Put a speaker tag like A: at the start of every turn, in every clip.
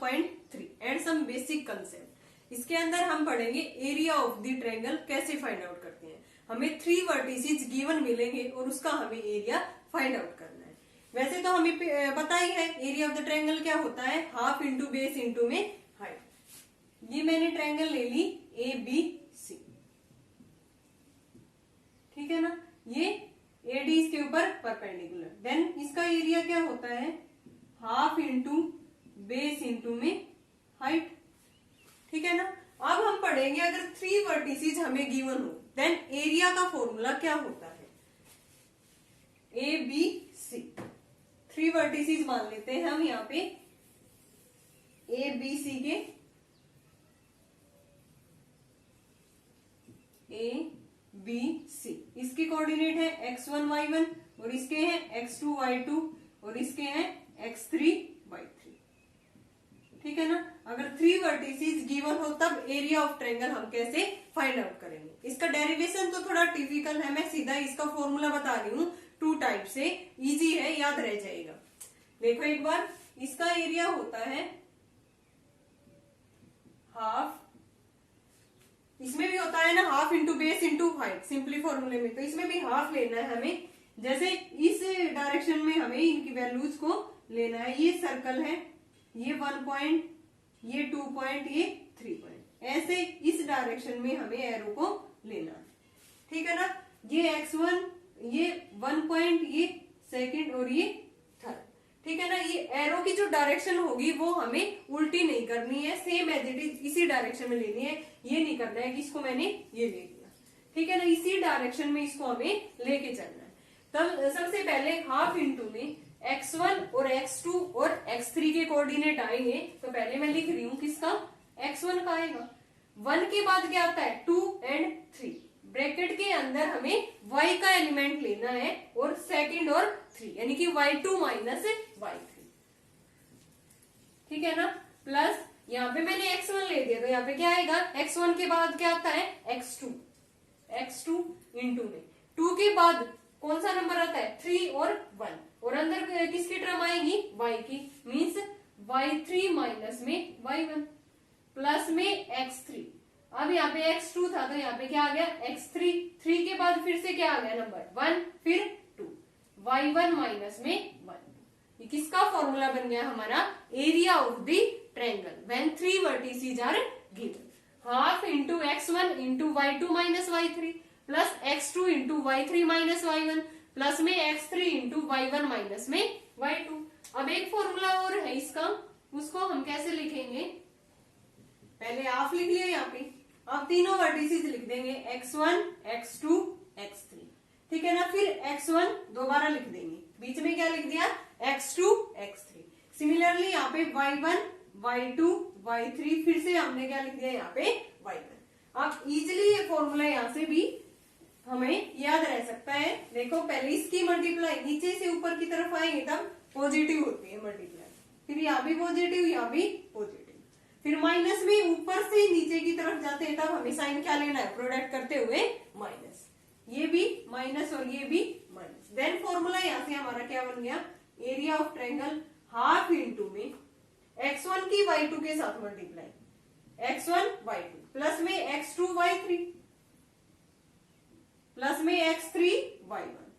A: 1.3 and some basic concept. इसके अंदर हम पढ़ेंगे एरिया ऑफ द ट्रायंगल कैसे फाइंड आउट करते हैं। हमें 3 वर्टिसेस गिवन मिलेंगे और उसका हमें एरिया फाइंड आउट करना है। वैसे तो हमें पता ही है एरिया ऑफ द ट्रायंगल क्या होता है, हाफ इंटू बेस इंटू में हाइट। ये मैंने ट्रायंगल ले ली ए बी सी, ठीक है ना, ये एडी इसके ऊपर परपेंडिकुलर, देन इसका एरिया क्या होता है, हाफ इंटू बेस इंटू में हाइट, ठीक है ना। अब हम पढ़ेंगे अगर 3 वर्टिसेस हमें गिवन हो देन एरिया का फॉर्मूला क्या होता है। ए बी सी 3 वर्टिसेस मान लेते हैं हम यहाँ पे ए बी सी के, ए बी सी इसके कोऑर्डिनेट है x1 y1 और इसके हैं x2 y2 और इसके हैं x3 y3, ठीक है ना। अगर 3 वर्टिसेस गिवन हो तब एरिया ऑफ ट्रायंगल हम कैसे फाइंड आउट करेंगे। इसका डेरिवेशन तो थोड़ा टिपिकल है, मैं सीधा इसका फॉर्मूला बता रही हूँ 2 टाइप से, इजी है, याद रह जाएगा। देखो एक बार, इसका एरिया होता है हाफ, इसमें भी होता है ना half into base into height simply फॉर्मूले में, तो इसमें भी हाफ लेना है हमें। जैसे इस डायरेक्शन में हमें इनकी वैल्यूज को लेना है, ये सर्कल है, ये 1 पॉइंट, ये 2 पॉइंट, ये 3 पॉइंट, ऐसे इस डायरेक्शन में हमें एरो को लेना है, ठीक है ना। ये x1, ये 1 पॉइंट, ये सेकंड और ये थर्ड, ठीक है ना। ये एरो की जो डायरेक्शन होगी वो हमें उल्टी नहीं करनी है, सेम एज इट इज इसी डायरेक्शन में लेनी है। ये नहीं करना है कि इसको मैंने ये ले लिया, ठीक है ना, इसी डायरेक्शन में इसको हमें लेके चलना है। तब सबसे पहले हाफ इंटू में x1 और x2 और x3 के कोऑर्डिनेट आएंगे, तो पहले मैं लिख रही हूं किसका, x1 का आएगा। 1 के बाद क्या आता है 2 एंड 3, ब्रैकेट के अंदर हमें y का एलिमेंट लेना है और सेकंड और 3 यानी कि y2 माइनस y3, ठीक है ना। प्लस यहाँ पे मैंने x1 ले दिया तो यहाँ पे क्या आएगा, x1 के बाद क्या आता है x2 इंटू में 2 के बाद कौन सा नंबर आता है 3 और 1 और अंदर किसकी टर्म आएगी y की, मीन्स y3 माइनस में y1 प्लस में x3। अब यहाँ पे x2 था तो यहाँ पे क्या आ गया x3, 3 के बाद फिर से क्या आ गया नंबर 1 फिर 2, y1 माइनस में 1। ये किसका फॉर्मूला बन गया हमारा, area of the triangle when 3 vertices are given. Half into x1 into y2 minus y3 plus x2 into y3 minus y1 plus में x3 इंटू y1 माइनस में y2। अब एक फॉर्मूला और है इसका, उसको हम कैसे लिखेंगे, पहले हाफ लिख लिया यहाँ पे, अब तीनों वर्टिसेस लिख देंगे x1 x2 x3, ठीक है ना। फिर x1 दोबारा लिख देंगे, बीच में क्या लिख दिया x2 x3। सिमिलरली यहाँ पे y1 y2 y3, फिर से हमने क्या लिख दिया यहाँ पे y1। अब इजिली ये फॉर्मूला यहाँ से भी हमें याद रह सकता है। देखो पहले इसकी मल्टीप्लाई नीचे से ऊपर की तरफ आएंगे तब पॉजिटिव होती है मल्टीप्लाई, फिर यहाँ भी पॉजिटिव यहाँ भी पॉजिटिव, फिर माइनस में ऊपर से नीचे की तरफ जाते हैं तब हमें साइन क्या लेना है, प्रोडक्ट करते हुए माइनस, ये भी माइनस और ये भी माइनस। देन फॉर्मूला यहाँ से हमारा क्या बन गया, area of triangle half into में x1 की y2 के साथ मल्टीप्लाई, x1 y2 प्लस में x2 y3 प्लस में x3 y1।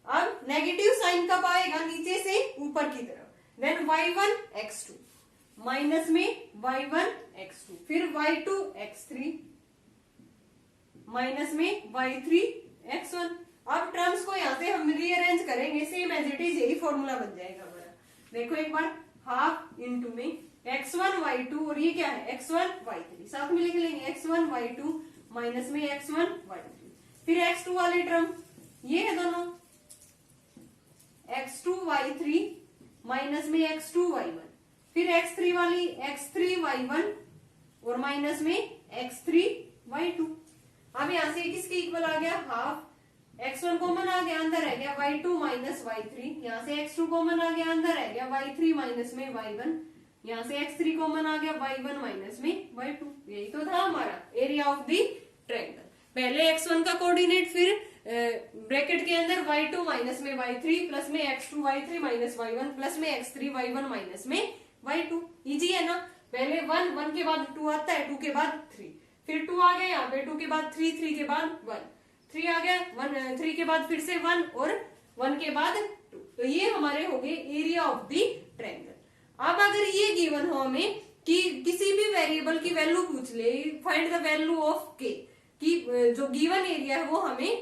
A: अब नेगेटिव साइन कब आएगा, नीचे से ऊपर की तरफ, देन y1 x2 माइनस में y1 x2 फिर y2 x3 माइनस में y3 x1। अब टर्म्स को यहाँ से हम रीअरेंज करेंगे, सेम एज इट इज यही फॉर्मूला बन जाएगा हमारा। देखो एक बार, हाफ इंटू में x1 y2 और ये क्या है x1 y3, साथ में लिख लेंगे x1 y2 माइनस में x1 y3, फिर x2 वाले टर्म ये है दोनों, x2 y3 माइनस में x2 y1, फिर x3 वाली x3 y1 और माइनस में x3 y2। अब यहां से किसके इक्वल आ गया, हाफ, x1 कॉमन आ गया, अंदर रह गया y2 माइनस y3, यहाँ से x2 कॉमन आ गया, अंदर रह गया y3 माइनस में y1, यहाँ से x3 कॉमन आ गया y1 माइनस में y2। यही तो था हमारा एरिया ऑफ द ट्रायंगल। पहले x1 का कोऑर्डिनेट, फिर ब्रैकेट के अंदर y2 माइनस में y3 प्लस में x2 y3 minus y1 plus में x3 y1 माइनस में y2। इजी है पहले 1, 1 के बाद 2 आता है, 2 के बाद 3, फिर 2 आ गया यहाँ पे, 2 के बाद 3, 3 के बाद 1, 3 आ गया, 1, 3 के बाद फिर से 1 और 1 के बाद 2। तो ये हमारे हो गए एरिया ऑफ द ट्रायंगल। अब अगर ये गिवन हो हमें कि किसी भी वेरिएबल की वैल्यू पूछ ले, फाइंड द वैल्यू ऑफ के, कि जो गिवन एरिया है वो हमें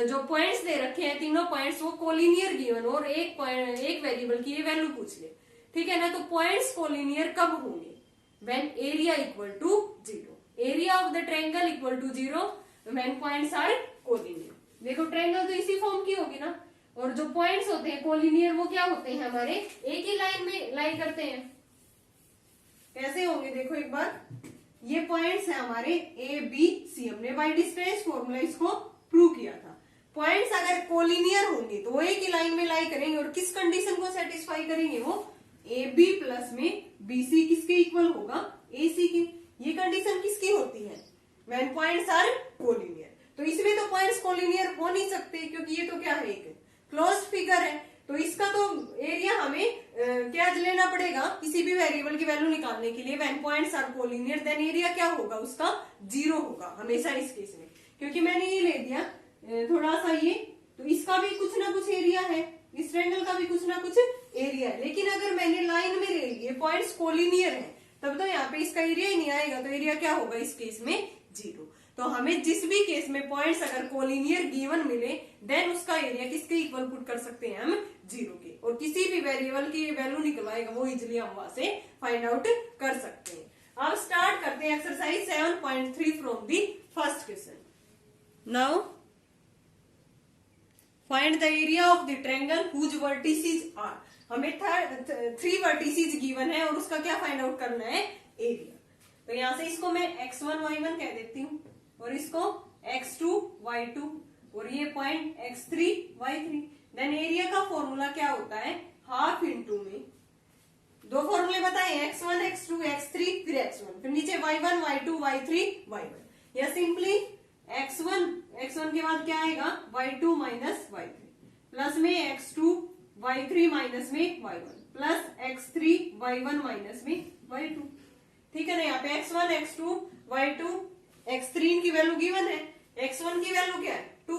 A: जो पॉइंट्स दे रखे हैं तीनों पॉइंट्स वो कोलिनियर गिवन और एक वेरिएबल की ये वैल्यू पूछ ले, ठीक है ना। तो पॉइंट्स कोलिनियर कब होंगे? When area equal to 0, area of the triangle equal to 0 when points are collinear. देखो ट्रायंगल तो इसी फॉर्म की होगी ना, और जो पॉइंट्स होते हैं कोलिनियर वो क्या होते हैं? हमारे एक ही लाइन में लाई करते हैं। कैसे होंगे देखो एक बार, ये पॉइंट्स है हमारे ए बी सी, हमने बाय डिस्टेंस फॉर्मूला इसको प्रूव किया था। पॉइंट्स अगर कोलिनियर होंगे तो वो एक ही लाइन में लाई करेंगे, और किस कंडीशन को सेटिस्फाई करेंगे? वो ए बी प्लस में बी सी किसके इक्वल होगा? ए सी के। ये कंडीशन किसकी होती है? When points are collinear. तो इसमें तो पॉइंट्स कोलिनियर हो नहीं सकते, क्योंकि ये तो क्या है, एक क्लोज फिगर है। तो इसका तो एरिया हमें क्या लेना पड़ेगा किसी भी वेरिएबल की वैल्यू निकालने के लिए? When points are collinear then area क्या होगा उसका? 0 होगा हमेशा इस केस में। क्योंकि मैंने ये ले दिया थोड़ा सा ये, तो इसका भी कुछ ना कुछ एरिया है, इस ट्रायंगल का भी कुछ ना कुछ एरिया है। लेकिन अगर मैंने लाइन में ले लिए पॉइंट्स कोलिनियर है, तब तो यहाँ पे इसका एरिया ही नहीं आएगा। तो एरिया क्या होगा इस केस में? 0। तो हमें जिस भी केस में पॉइंट्स अगर कोलिनियर गिवन मिले देन उसका एरिया किसके इक्वल पुट कर सकते हैं? हम 0 के। और किसी भी वेरिएबल की वैल्यू निकलवाएगा वो इजिली हम वहां से फाइंड आउट कर सकते हैं। अब स्टार्ट करते हैं exercise 7.3 from the first question. Now find the area of the triangle whose vertices are. हमें 3 वर्टिसेस गिवन है और उसका क्या फाइंड आउट करना है? एरिया। तो यहां से इसको मैं x1 y1 कह देती हूँ, और इसको x2 y2, और ये point x3 y3। Then area का फॉर्मूला क्या होता है? हाफ इंटू में दो फॉर्मूले बताए, x1 x2 x3 फिर x1, फिर नीचे y1 y2 y3 y1। या सिंपली x1 के बाद क्या आएगा? y2 माइनस y3 प्लस में x2 y3 माइनस में y1 plus x3 y1 minus में y2। ठीक है ना। यहाँ पे x1 x2 y2 x3 की वैल्यू गिवन है, x1 की वैल्यू क्या है? 2।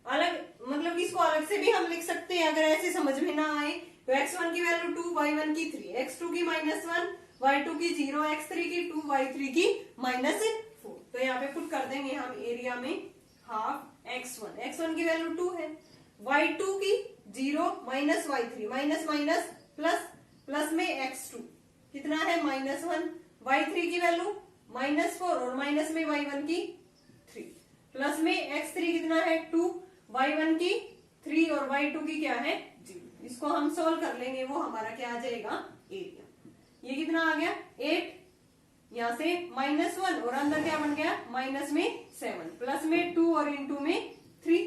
A: अलग मतलब इसको अलग से भी हम लिख सकते हैं अगर ऐसे समझ में ना आए तो। x1 की वैल्यू 2, y1 की 3, x2 की -1, y2 की 0, x3 की 2, y3 की -4। तो यहाँ पे पुट कर देंगे हम एरिया में हाफ x1 की वैल्यू 2 है, y2 की 0 minus y3 minus minus plus, plus में x2 कितना है? -1, y3 की वैल्यू -4 और माइनस में y1 की 3, प्लस में x3 कितना है? 2, y1 की 3 और y2 की क्या है? 0। इसको हम सोल्व कर लेंगे, वो हमारा क्या आ जाएगा? एरिया। ये कितना आ गया? 8, यहां से -1 और अंदर क्या बन गया? माइनस में 7, प्लस में 2 और इंटू में 3।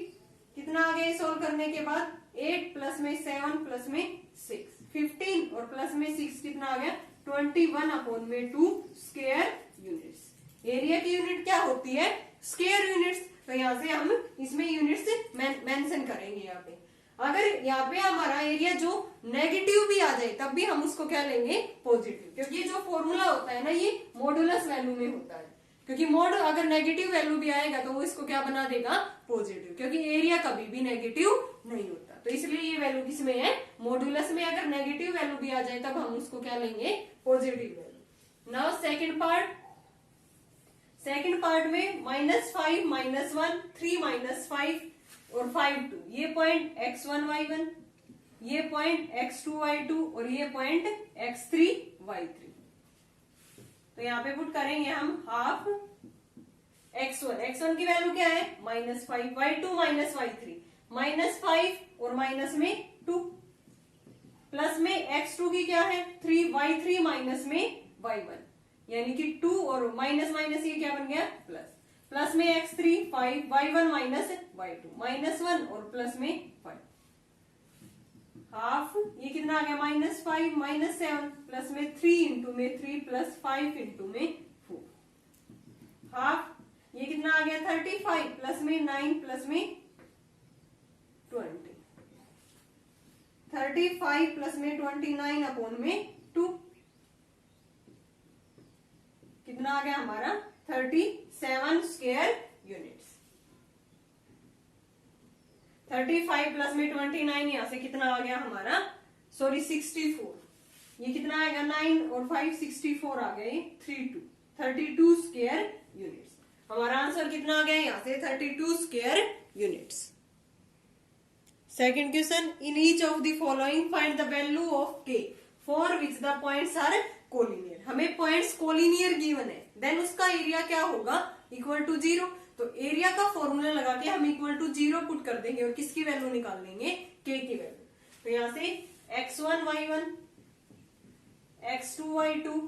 A: कितना आ गया सोल्व करने के बाद? 8 प्लस में 7 प्लस में 6, 15 और प्लस में 6 कितना आ गया? 21/2 स्क्वायर यूनिट्स। एरिया की यूनिट क्या होती है? Square units. तो यहाँ से हम इसमें यूनिट्स मेंशन करेंगे। यहाँ पे अगर यहाँ पे हमारा एरिया जो नेगेटिव भी आ जाए तब भी हम उसको क्या लेंगे? पॉजिटिव, क्योंकि ये जो फॉर्मूला होता है ना ये मॉडुलस वैल्यू में होता है। क्योंकि मोड अगर नेगेटिव वैल्यू भी आएगा तो वो इसको क्या बना देगा? पॉजिटिव, क्योंकि एरिया कभी भी नेगेटिव नहीं होता। तो इसलिए ये वैल्यू किसमें है? मॉडुलस में। अगर नेगेटिव वैल्यू भी आ जाए तब हम उसको क्या लेंगे? Positive value. Now second part में -5 -1 3 -5 और 5 2, ये पॉइंट x1 y1, ये पॉइंट x2 y2 और ये पॉइंट x3 y3। तो यहाँ पे पुट करेंगे हम हाफ x1 की वैल्यू क्या है? -5, y2 माइनस y3 -5 और माइनस में 2, प्लस में x2 की क्या है? 3, y3 माइनस में y1 यानी कि 2 और माइनस माइनस ये क्या बन गया? प्लस, प्लस में x3 5, y1 माइनस y2 -1 और प्लस में 5, हाफ ये कितना आ गया? -5 -7 प्लस में 3 इंटू में 3 प्लस 5 इंटू में 4, हाफ ये कितना आ गया? 35 प्लस में 9 प्लस में 20, 35 प्लस में 29/2 कितना आ गया हमारा 37 स्क्वायर यूनिट्स। 35 प्लस में 29, यहां से कितना आ गया हमारा, सॉरी 64, ये कितना आएगा 9 और 5 64 आ गया, ये 32 स्क्वायर यूनिट्स। हमारा आंसर कितना आ गया यहाँ से 32 square units. Second question, in each of the following find the value of K for which the points are collinear. हमें पॉइंट्स कोलिनियर गिवन है, देन उसका एरिया क्या होगा, इक्वल टू 0। तो एरिया का फॉर्मूला लगा के हम इक्वल टू 0 पुट कर देंगे और किसकी वैल्यू निकाल लेंगे, के की वैल्यू। तो यहाँ से x1 y1 x2 y2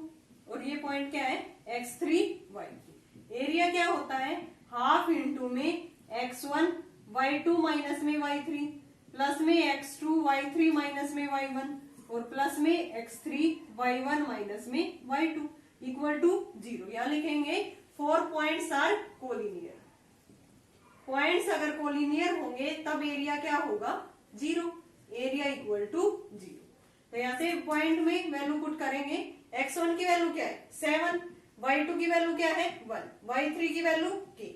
A: और ये पॉइंट क्या है x3 y3। एरिया क्या होता है, हाफ इंटू में x1 y2 माइनस में y3 प्लस में x2 y3 माइनस में y1 और प्लस में x3 y1 माइनस में y2 इक्वल टू 0। यहां लिखेंगे 4 पॉइंट्स आर कोलिनियर। पॉइंट्स अगर कोलिनियर होंगे तब एरिया क्या होगा 0, एरिया इक्वल टू 0। तो यहाँ से पॉइंट में वैल्यू पुट करेंगे, x1 की वैल्यू क्या है 7, y2 की वैल्यू क्या है 1, y3 की वैल्यू k,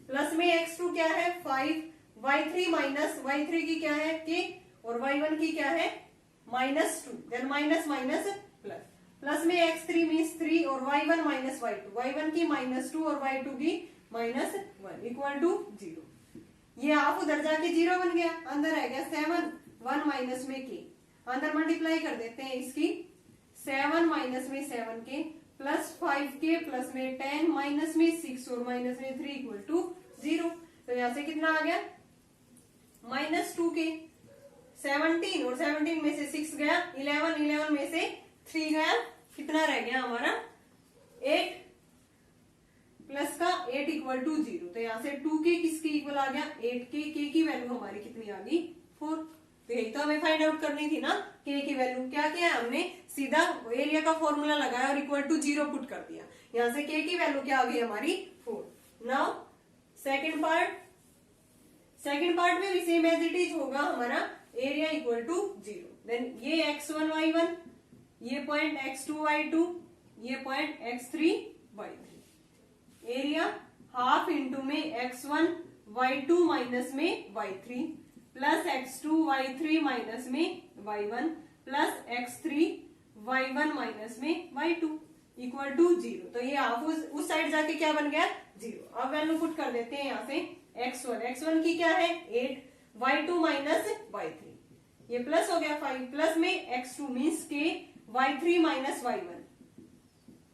A: प्लस में x2 क्या है 5, y3 माइनस y3 की क्या है k और y1 की क्या है -2, then minus minus plus, plus में x3 मीन्स 3 और y1 माइनस y2, y1 की -2 और y2 की -1 इक्वल टू 0। ये हाफ उधर जाके 0 बन गया, अंदर रह गया 7, 1 माइनस में k, अंदर मल्टीप्लाई कर देते हैं इसकी, 7 माइनस में 7k प्लस 5k प्लस में 10 माइनस में 6 और माइनस में 3 इक्वल टू 0। तो यहां से कितना आ गया -2k, 17 और 17 में से 6 गया 11, 11 में से 3 गया, कितना रह गया हमारा 8 प्लस का 8 इक्वल टू 0। तो यहाँ से 2k किसकी इक्वल आ गया 8k, k की वैल्यू हमारी कितनी आ गई 4। तो यही तो हमें फाइंड आउट करनी थी ना, k की वैल्यू। क्या किया हमने, सीधा एरिया का फॉर्मूला लगाया और इक्वल टू 0 पुट कर दिया। यहाँ से k की वैल्यू क्या आ गई हमारी 4। नाउ सेकंड पार्ट में भी सेम एज इट इज होगा हमारा, एरिया इक्वल टू 0। देन ये x1 y1, ये पॉइंट x2 y2, ये point x3 y3। Area half into में x1 y2 माइनस में y3 plus x2 y3 minus में y1 plus x3 y1 minus में y2 equal to 0। तो ये half उस साइड जाके क्या बन गया 0। अब वैल्यू पुट कर देते हैं यहाँ से x1 की क्या है 8, y2 माइनस y3, ये प्लस हो गया 5 प्लस में x2 means k, y3 minus y1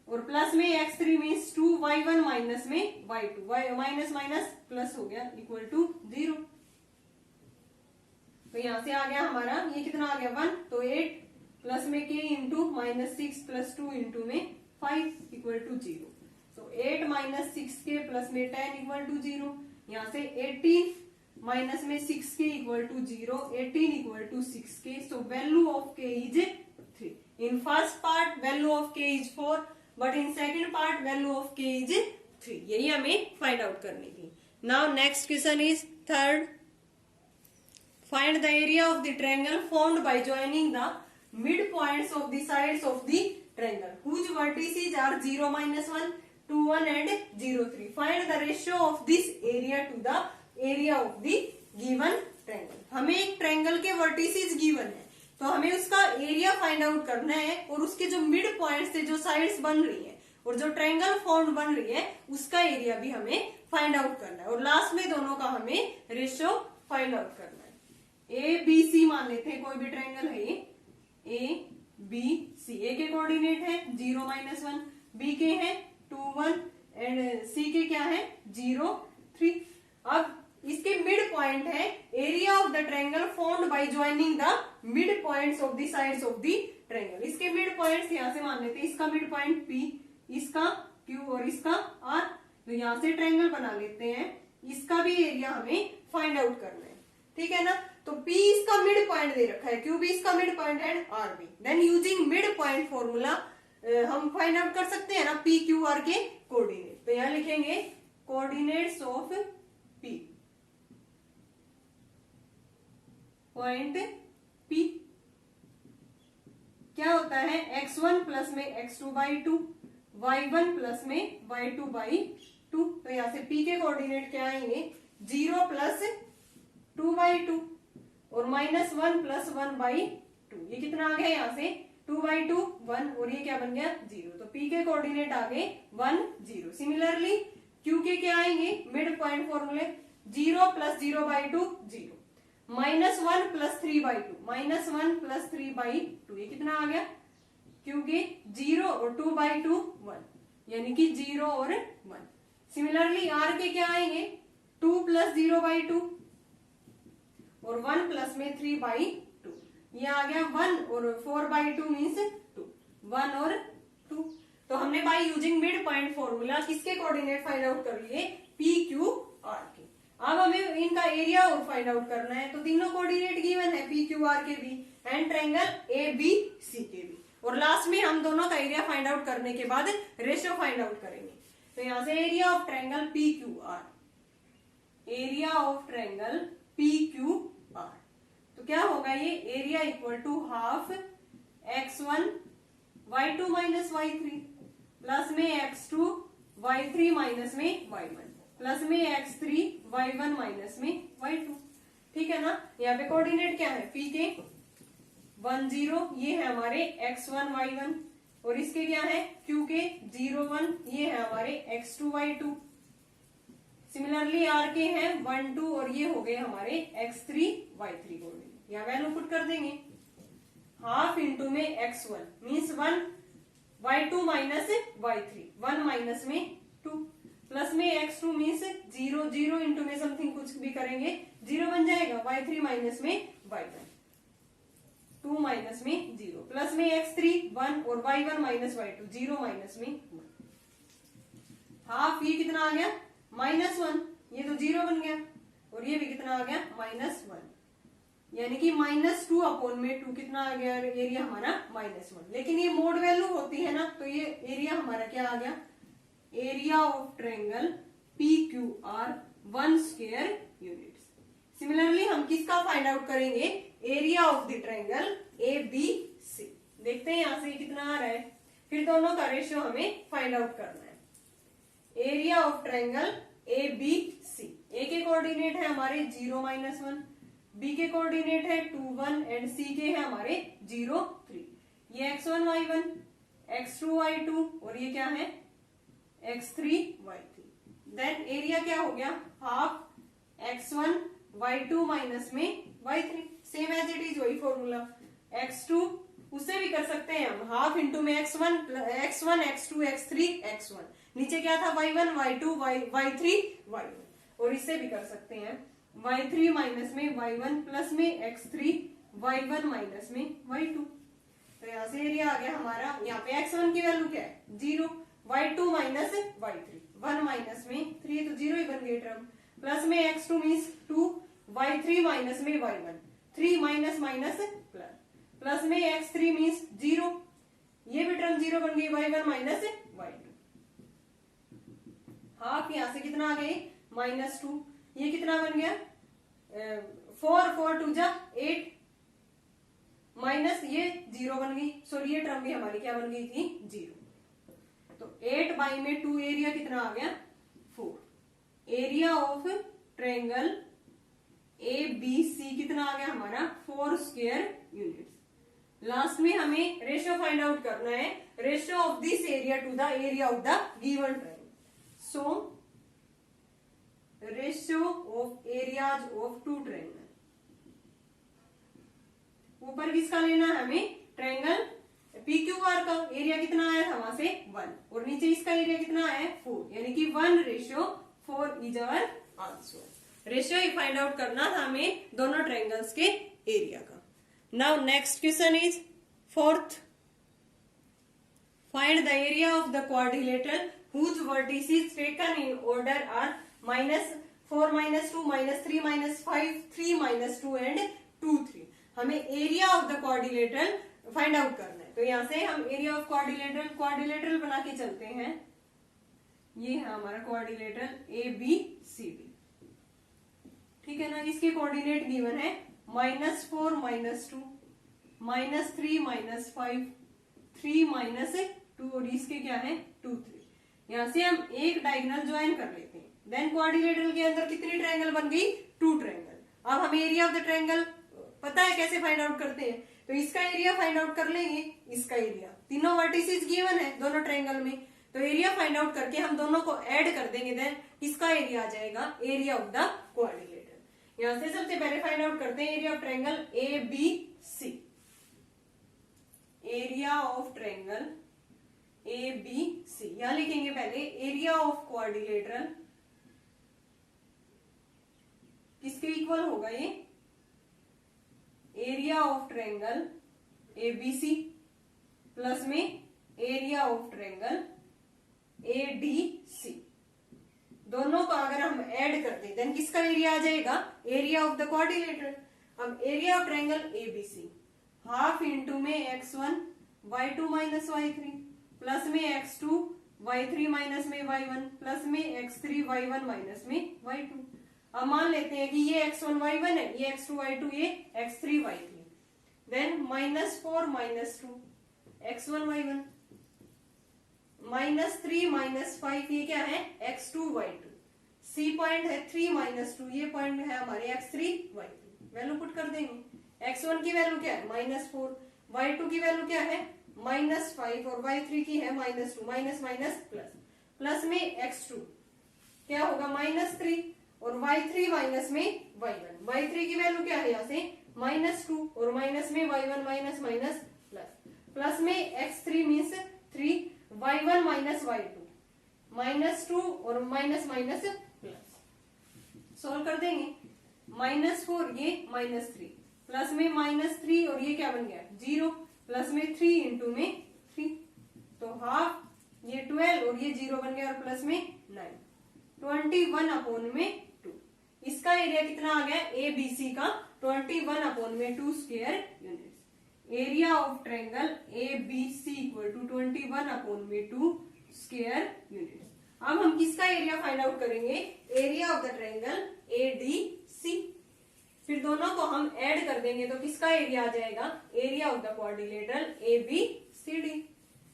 A: और प्लस में x3 मीन्स 2, y1 माइनस में y2, माइनस माइनस प्लस हो गया इक्वल टू 0। तो यहां से आ गया हमारा, ये कितना आ गया 1, तो 8 प्लस में k इंटू -6 प्लस 2 इंटू में 5 इक्वल टू 0। तो 8 माइनस 6k प्लस में 10 इक्वल टू 0। यहाँ से 18 माइनस में 6k equal to 0, 18 equal to 6k। So value of k is 3। In first part value of k is 4, but in second part value of k is 3। यही हमें find out करनी थी। Now next question is third, find the area of the triangle formed by joining the mid points of the sides of the triangle whose vertices are 0, -1, 2, 1 and 0, 3. Find the ratio of this area to the area of the given triangle. हमें एक triangle के vertices given है, तो हमें उसका area find out करना है और उसके जो मिड पॉइंट से जो साइड्स बन रही है और जो ट्रायंगल फॉर्म बन रही है उसका एरिया भी हमें फाइंड आउट करना है और लास्ट में दोनों का हमें रेशियो फाइंड आउट करना है। ए बी सी मान लेते हैं, कोई भी ट्रायंगल है ये ए बी सी। ए के कोऑर्डिनेट है 0, -1, बी के है 2, 1 एंड सी के क्या है 0, 3। अब इसके मिड पॉइंट है, area of the triangle formed by joining the mid points of the sides of the triangle. इसके मिड पॉइंट्स यहां से मान लेते हैं, इसका मिड पॉइंट P, इसका Q और इसका R। तो यहां से ट्रायंगल बना लेते हैं, इसका भी एरिया हमें फाइंड आउट करना है, ठीक है ना। तो P इसका मिड पॉइंट दे रखा है, Q भी इसका मिड पॉइंट है, R भी। Then using mid point formula हम फाइंड आउट कर सकते हैं ना P, Q, R के कोऑर्डिनेट। तो यहां लिखेंगे coordinates of P, point P क्या होता है x1 प्लस में x2 by 2, y1 प्लस में y2 बाई 2। तो यहाँ से p के कोऑर्डिनेट क्या आएंगे, 0 प्लस 2/2 और -1 प्लस 1/2। ये कितना आ गया यहाँ से 2/2 1 और ये क्या बन गया 0। तो p के कोऑर्डिनेट आ गए 1 0। सिमिलरली q के क्या आएंगे, मिड पॉइंट फॉर्मूले 0 प्लस 0/2 0, -1 प्लस 3/2 -1 प्लस 3/2। ये कितना आ गया, क्योंकि 0 और 2/2 1, यानी कि 0 और 1। सिमिलरली r के क्या आएंगे, 2 प्लस 0/2 और 1 प्लस में 3/2। ये आ गया 1 और 4/2 मीन्स 2, 1 और 2। तो हमने by using mid point formula किसके कोऑर्डिनेट फाइंड आउट कर लिए, p q r के। अब हमें इनका एरिया और फाइंड आउट करना है। तो तीनों कोऑर्डिनेट गिवन है p q r के भी and triangle a b c के भी। और लास्ट में हम दोनों का एरिया फाइंड आउट करने के बाद रेशियो फाइंड आउट करेंगे। तो यहां से area of triangle p q r, area of triangle p q r, तो क्या होगा ये area equal to half x1 y2 minus y3 plus में x2 y3 माइनस में y1 प्लस में x3 y1 माइनस में y2। ठीक है ना। यहाँ पे कोऑर्डिनेट क्या है, p के 1 0, ये है हमारे x1 y1 और इसके क्या है q के 0 1, ये है हमारे x2 y2। सिमिलरली r के हैं 1 2 और ये हो गए हमारे x3 y3 कोऑर्डिनेट। यहाँ वैल्यू पुट कर देंगे, हाफ इंटू में x1 means 1 y2 minus y3 1 minus में 2 प्लस में x2 मीन्स 0 0 इंटू में समथिंग कुछ भी करेंगे 0 बन जाएगा, y3 माइनस में y1 2 माइनस में 0 प्लस में x3 1 और y1 माइनस y2 0 माइनस में 1। हाफ ये कितना आ गया -1, ये तो 0 बन गया और ये भी कितना आ गया -1, यानी कि -2 अपॉन में 2 कितना आ गया एरिया हमारा -1। लेकिन ये मोड वैल्यू होती है ना, तो ये एरिया हमारा क्या आ गया, area of triangle PQR 1 square units. Similarly हम किसका फाइंड आउट करेंगे, area of the triangle ABC। देखते हैं यहां से कितना आ रहा है, फिर दोनों का रेशियो हमें फाइंड आउट करना है। एरिया ऑफ ट्रायंगल ABC, ए के कोऑर्डिनेट है हमारे 0 -1, बी के कोऑर्डिनेट है 2 1 एंड सी के है हमारे 0 3। ये x1 y1 x2 y2 और ये क्या है x3 y3। देन एरिया क्या हो गया, हाफ x1 y2 माइनस में y3, same as it is वही फॉर्मूला। x2 उससे भी कर सकते हैं हम, हाफ इंटू में x1 x2 x3 x1, नीचे क्या था y1 y2 y3 y1, और इससे भी कर सकते हैं y3 माइनस में y1 प्लस में x3 y1 माइनस में y2। तो यहाँ से एरिया आ गया हमारा, यहाँ पे x1 की वैल्यू क्या है 0, y2 माइनस y3 1 माइनस में 3 तो 0 ही बन गई टर्म, प्लस में x2 मीन्स 2 y3 माइनस में y1 3 minus minus plus, plus में x3 मीन्स 0, ये भी टर्म 0 बन गई y1 माइनस y2। हाफ यहाँ से कितना आ गई -2, ये कितना बन गया 4 4 2 जा 8 माइनस ये 0 बन गई, सॉरी ये टर्म भी हमारी क्या बन गई थी 0। तो 8 बाई में 2 एरिया कितना आ गया 4। एरिया ऑफ ट्रायंगल ABC कितना आ गया हमारा 4 स्क्वायर यूनिट्स। लास्ट में हमें रेशियो फाइंड आउट करना है, ratio of this area to the area of the given triangle. So ratio of areas of two triangle, ऊपर किसका लेना है हमें ट्रायंगल PQR का एरिया कितना आया था वहां से 1 और नीचे इसका एरिया कितना है 4, यानी कि 1:4 इज आवर आंसर। रेशियो ही फाइंड आउट करना था हमें दोनों ट्रायंगल्स के एरिया का। Now next question is 4th, find the area of the quadrilateral whose vertices taken in order are -4 -2 -3 -5 3 -2 and 2 3। हमें area of the quadrilateral find out करना है। तो यहां से हम एरिया ऑफ क्वाड्रिलेटरल बना के चलते हैं। ये है हमारा क्वाड्रिलेटरल ABCD, ठीक है ना। इसके कोऑर्डिनेट गिवन है -4 -2 -3 -5 3 -2 2 और इसके क्या है 2 3। यहाँ से हम एक डायगोनल ज्वाइन कर लेते हैं। देन क्वाड्रिलेटरल के अंदर कितनी ट्रायंगल बन गई 2 ट्रायंगल। अब हमें एरिया ऑफ द ट्रायंगल पता है कैसे फाइंड आउट करते हैं, तो इसका एरिया फाइंड आउट कर लेंगे, इसका एरिया, तीनों वर्टिसेस गिवन है दोनों ट्रायंगल में, तो एरिया फाइंड आउट करके हम दोनों को ऐड कर देंगे, देन इसका एरिया आ जाएगा एरिया ऑफ द क्वाड्रिलेटरल। यहां से सबसे पहले फाइंड आउट करते हैं area of triangle A B C. Area of triangle A B C, यहां लिखेंगे पहले एरिया ऑफ क्वाड्रिलेटरल किसके इक्वल होगा, ये area of triangle A B C plus में area of triangle A D C. दोनों को अगर हम ऐड करते हैं देन किसका एरिया आ जाएगा, एरिया ऑफ द क्वाड्रिलेटरल। अब area of triangle A B C half into में x1 y2 minus y3 plus में x2 y3 माइनस में y1 प्लस में x3 y1 माइनस में y2। अब मान लेते हैं कि ये x1 y1 है, ये x2 y2, ये x3 y3, then -4 -2 x1 y1 -3 -5 ये क्या है x2 y2। सी पॉइंट है 3 -2, ये पॉइंट है हमारे x3 y2। वैल्यू पुट कर देंगे। x1 की वैल्यू क्या है -4, y2 की वैल्यू क्या है -5 और y3 की है -2, माइनस माइनस प्लस, प्लस में x2 क्या होगा -3 और y3 माइनस में y1। y3 की वैल्यू क्या है यहाँ से -2 और माइनस में y1 minus minus plus, plus में x3 means 3 y1 minus y2 -2 और माइनस माइनस प्लस। सोल्व कर देंगे। -4 ये -3 प्लस में -3 और ये क्या बन गया 0 प्लस में 3 इंटू में 3, तो हाफ ये 12 और ये 0 बन गया और प्लस में 9, 21 अपॉन में 2। इसका एरिया कितना आ गया ए बी सी का 21 अपॉन में 2 square units. Area of triangle A B C equal to 21 upon में 2 स्क्वायर यूनिट्स। अब हम किसका एरिया फाइंड आउट करेंगे, area of the triangle A D C. फिर दोनों को हम ऐड कर देंगे तो किसका एरिया आ जाएगा, area of the quadrilateral A B C D.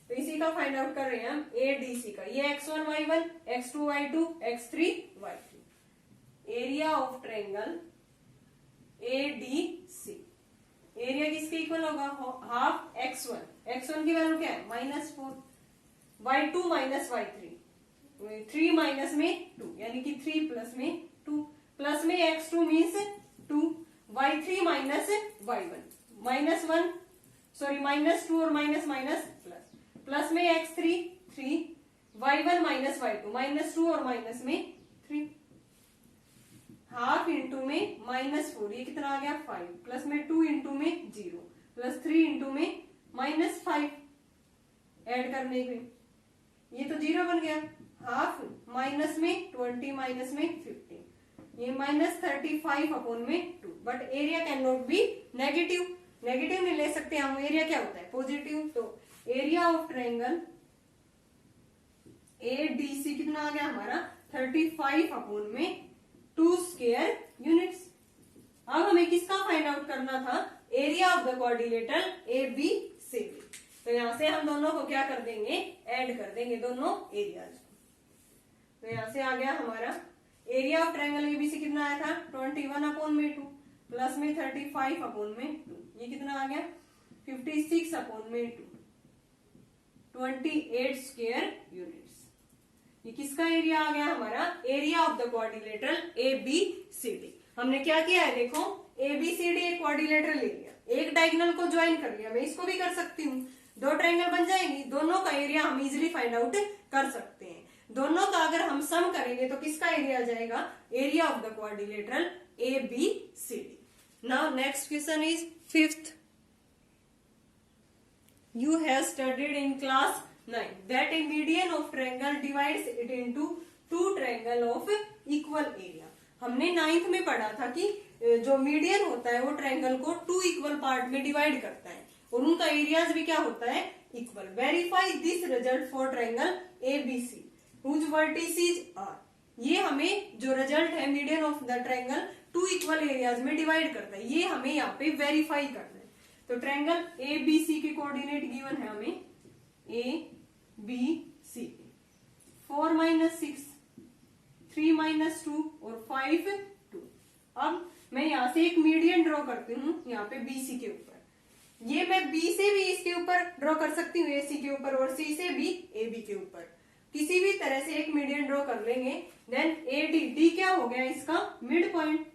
A: तो इसी का फाइंड आउट कर रहे हैं हम ए डी सी का, ये x1 y1 x2 y2 x3 y3। Area of triangle A D C, area किसके इक्वल होगा हाफ x1, x1 की वैल्यू क्या है -4, y2 माइनस y3, 3 माइनस में 2 यानी कि 3 प्लस में 2 प्लस में x2 means 2 y3 minus y1 -1 sorry -2 और माइनस माइनस प्लस, प्लस में x3 3 y1 माइनस y2 -2 और माइनस में 3, हाफ इंटू में -4 ये कितना आ गया 5 प्लस में 2 इंटू में 0 प्लस 3 इंटू में -5 ऐड करने में ये तो 0 बन गया, हाफ माइनस में 20 माइनस में 15 ये -35 अपॉन में 2। But area can not be negative, negative नहीं ले सकते हम, एरिया क्या होता है पॉजिटिव। तो area of triangle A D C कितना आ गया हमारा 35 अपॉन में 2 स्क्वायर यूनिट्स। अब हमें किसका फाइंड आउट करना था, area of the quadrilateral A B C D. तो यहां से हम दोनों को क्या कर देंगे, ऐड कर देंगे दोनों एरियाज को। तो यहां से आ गया हमारा एरिया ऑफ ट्रायंगल एबीसी कितना आया था 21 अपॉन में 2 प्लस में 35 अपॉन में 2, ये कितना आ गया 56 अपॉन में 2, 28 स्क्वायर यूनिट्स। ये किसका एरिया आ गया हमारा, area of the quadrilateral A B C D. हमने क्या किया है देखो, ए बी सी डी एक क्वाड्रिलेटरल एरिया, एक डायगोनल को ज्वाइन कर लिया, मैं इसको भी कर सकती हूँ, 2 ट्रायंगल बन जाएंगी, दोनों का एरिया हम इजिली फाइंड आउट कर सकते हैं। दोनों का अगर हम सम करेंगे तो किसका एरिया आ जाएगा, area of the quadrilateral A B C D. Now next question is 5th। You have studied in class 9 that a median of triangle divides it into 2 triangle of equal area। हमने 9th में पढ़ा था कि जो median होता है वो triangle को 2 इक्वल पार्ट में डिवाइड करता है और उनका एरियाज भी क्या होता है equal. Verify this result for triangle ABC whose vertices are. ये हमें जो रिजल्ट है median of the triangle 2 equal areas में डिवाइड करता है, ये हमें यहाँ पे वेरीफाई करना है। तो ट्रायंगल ए बी सी के कोऑर्डिनेट गिवन है हमें, ए बी सी के। 4 माइनस 6, 3 माइनस 2 और 5 2। अब मैं यहाँ से एक मीडियन ड्रॉ करती हूँ यहाँ पे बी सी के ऊपर। ये मैं बी से भी इसके ऊपर ड्रॉ कर सकती हूँ, ए सी के ऊपर, और सी से भी ए बी के ऊपर। किसी भी तरह से एक मीडियन ड्रॉ कर लेंगे। देन ए डी, डी क्या हो गया इसका मिड पॉइंट,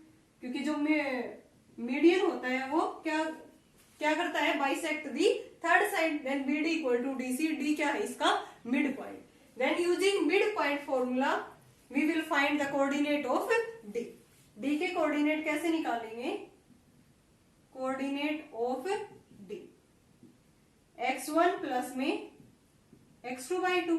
A: क्योंकि जो मीडियन होता है वो क्या करता है, bisect the third side. Then B D equal to D C, D क्या है इसका mid point. Then using mid point formula we will find the coordinate of D. D के कोऑर्डिनेट कैसे निकालेंगे, coordinate of D x1 plus में x2 by 2,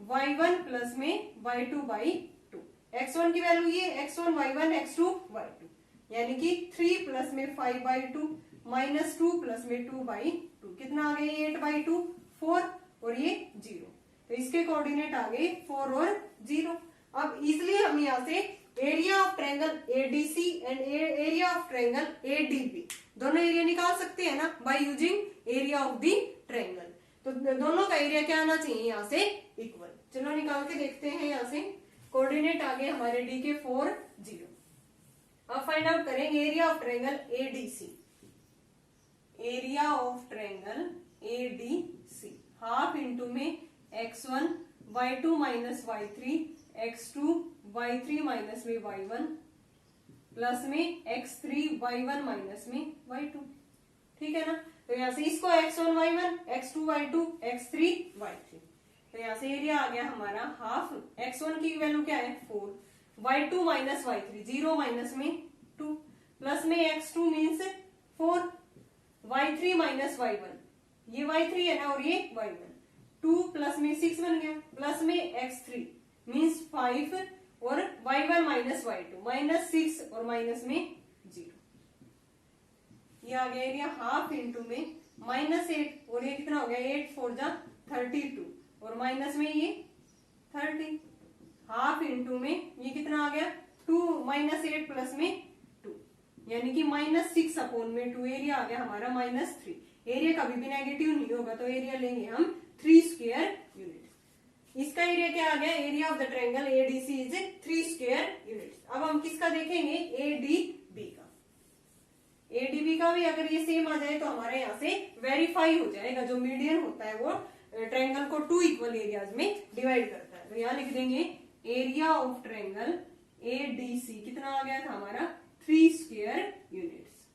A: y1 plus में y2 by 2। x1 की value ये x1 y1 x2 y2, यानी कि 3 plus में 5 बाई 2 माइनस 2 प्लस में 2 बाई 2, कितना आ गया 8 बाई 2 4, और ये 0। तो इसके कोऑर्डिनेट आ गए 4 और 0। अब इसलिए हम यहाँ से area of triangle ADC and area of triangle ADB दोनों एरिया निकाल सकते हैं ना by using area of the triangle. तो दोनों का एरिया क्या आना चाहिए यहाँ से इक्वल। चलो निकाल के देखते हैं। यहाँ से कोऑर्डिनेट आ गए हमारे डी के 4 0। अब फाइंड आउट करेंगे area of triangle ADC. Area of triangle ADC half into में x1 y2 minus y3 x2 y3 minus में y1 प्लस में x3 y1 माइनस में y2। ठीक है ना। तो यहाँ से इसको x1 y1 x2 y2 x3 y3। तो यहाँ से एरिया आ गया हमारा हाफ। x1 की वैल्यू क्या है 4, y2 माइनस y3 0 माइनस में 2 प्लस में x2 means 4, y3 minus y1 ये y3 है ना और ये y1 2 प्लस में 6 बन गया, प्लस में x3 मीन्स 5 और y1 माइनस y2 माइनस 6 और माइनस में 0। ये आ गया एरिया हाफ इंटू में माइनस 8 और ये कितना हो गया 8 4 जा 32 और माइनस में ये 30। हाफ इंटू में ये कितना आ गया 2 माइनस 8 प्लस में 2 यानी कि माइनस 6 अपॉन में 2। एरिया आ गया हमारा माइनस 3। एरिया कभी भी नेगेटिव नहीं होगा तो एरिया लेंगे हम 3 स्क्वायर यूनिट। इसका एरिया क्या आ गया area of the triangle ADC is 3 square unit. अब हम किसका देखेंगे एडीबी का। एडीबी का भी अगर ये सेम आ जाए तो हमारे यहाँ से वेरीफाई हो जाएगा। जो मीडियन होता है वो ट्रायंगल को 2 इक्वल एरियाज में डिवाइड करता है। तो यहाँ लिख देंगे एरिया ऑफ ट्रायंगल एडीसी कितना आ गया था हमारा 3 स्क्वायर यूनिट्स।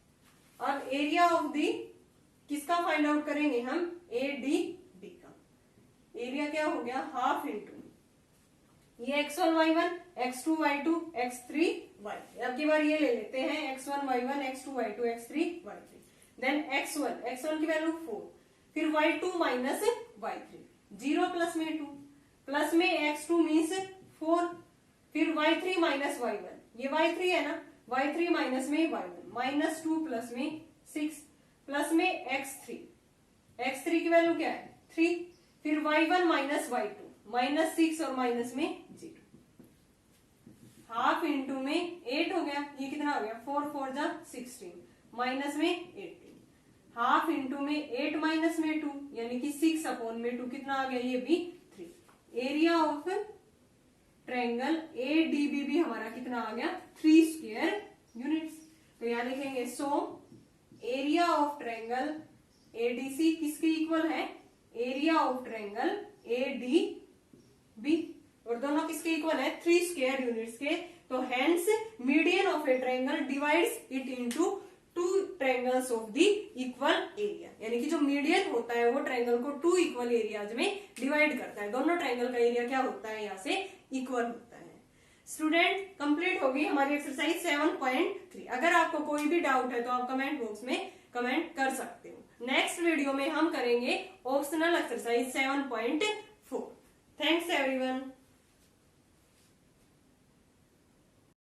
A: अब एरिया ऑफ दी किसका फाइंड आउट करेंगे हम एडीबी का। एरिया क्या हो गया हाफ इंटू ये x1 y1 x2 y2 x3 y3। अब की बार ये ले लेते हैं x1 y1 x2 y2 x3 y3। Then x1 की वैल्यू 4 फिर y2 माइनस y3 0 प्लस में 2 प्लस में x2 मीन्स 4 फिर y3 माइनस y1 ये y3 है ना y3 माइनस में y1 माइनस 2 प्लस में 6 प्लस में x3 की वैल्यू क्या है 3 फिर y1 माइनस y2 माइनस 6 और माइनस में 0। हाफ इंटू में 8 हो गया ये कितना हो गया 4 4 जा 16 माइनस में 18। हाफ इंटू में 8 माइनस में 2 यानी कि 6 अपॉन में 2 कितना आ गया ये भी 3। एरिया ऑफ ट्रायंगल एडीबी भी हमारा कितना आ गया 3 स्क्वायर यूनिट्स। तो यहाँ लिखेंगे so area of triangle ADC किसके इक्वल है एरिया ऑफ ट्रायंगल एडीबी और दोनों किसके इक्वल है 3 स्क्वायर यूनिट्स के। तो hence median of A triangle divides it into 2 triangles of the equal area. यानी कि जो मीडियन होता है वो ट्रायंगल को 2 इक्वल एरियाज में डिवाइड करता है। दोनों ट्रायंगल का एरिया क्या होता है यहाँ से इक्वल होता है। स्टूडेंट कंप्लीट होगी हमारी एक्सरसाइज 7.3। अगर आपको कोई भी डाउट है तो आप कमेंट बॉक्स में कमेंट कर सकते हो। नेक्स्ट वीडियो में हम करेंगे ऑप्शनल एक्सरसाइज 7.4। Thanks everyone.